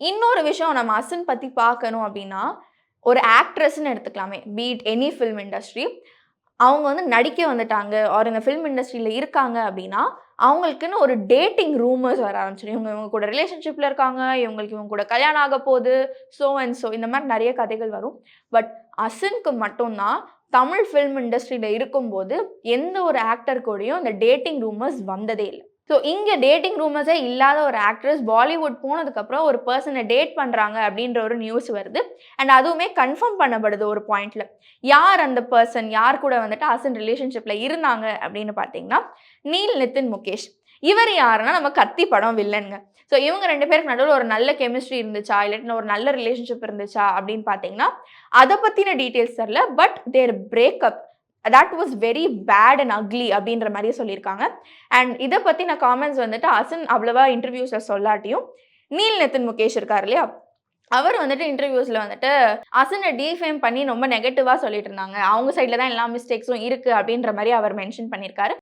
இன்னொரு விஷயம் நம்ம அசின் பத்தி பார்க்கணும் அப்படின்னா, ஒரு ஆக்ட்ரஸ்ன்னு எடுத்துக்கலாமே. பீ இட் எனி ஃபில்ம் இண்டஸ்ட்ரி. அவங்க வந்து நடிக்க வந்துட்டாங்க, ஆர் இந்த ஃபில்ம் இண்டஸ்ட்ரியில இருக்காங்க அப்படின்னா, அவங்களுக்குன்னு ஒரு டேட்டிங் ரூமர்ஸ் வர ஆரம்பிச்சுரும். இவங்க இவங்க கூட ரிலேஷன்ஷிப்ல இருக்காங்க, இவங்களுக்கு இவங்க கூட கல்யாணம் ஆக போது, சோ அண்ட் சோ இந்த மாரி நெறைய கதைகள் வரும். பட் அசின்க்கு மட்டும் தான் தமிழ் ஃபில்ம் இண்டஸ்ட்ரியில இருக்கும்போது, எந்த ஒரு ஆக்டர் கூடயும் இந்த டேட்டிங் ரூமர்ஸ் வந்ததே இல்ல. ஸோ இங்க டேட்டிங் ரூமர்ஸே இல்லாத ஒரு ஆக்ட்ரஸ் பாலிவுட் போனதுக்கப்புறம் ஒரு பெர்சன டேட் பண்றாங்க அப்படின்ற ஒரு நியூஸ் வருது. அண்ட் அதுவுமே கன்ஃபார்ம் பண்ணப்படுது ஒரு பாயிண்ட்ல. யார் அந்த பெர்சன்? யார் கூட வந்துட்டு அசின் ரிலேஷன்ஷிப்ல இருந்தாங்க அப்படின்னு பார்த்தீங்கன்னா, நீல் நிதின் முகேஷ். இவர் யாருன்னா, நம்ம கத்தி படம் வில்லன்ங்க. ஸோ இவங்க 2 பேருக்கு நடுவுல ஒரு நல்ல கெமிஸ்ட்ரி இருந்துச்சா? இல்லாட்டினா ஒரு நல்ல ரிலேஷன்ஷிப் இருந்துச்சா? அப்படின்னு பார்த்தீங்கன்னா, அத பத்தின டீட்டெயில்ஸ் தெர்ல. But their breakup that was very bad and ugly அப்படின்ற மாரியே சொல்லியிருக்காங்க. அண்ட் இத பத்தின காமெண்ட்ஸ் வந்துட்டு அசின் அவ்வளவா இன்டர்வியூஸ்ல சொல்லாட்டியும், நீல் நிதின் முகேஷ் இருக்காரு இல்லையா? அவர் வந்துட்டு இன்டர்வியூஸ்ல வந்துட்டு அசின டிஃபேம் பண்ணி ரொம்ப நெகட்டிவா சொல்லிட்டு இருந்தாங்க. அவங்க சைட்ல தான் எல்லா மிஸ்டேக்ஸும் இருக்கு அப்படின்ற மாரி அவர் மென்ஷன் பண்ணியிருக்காரு.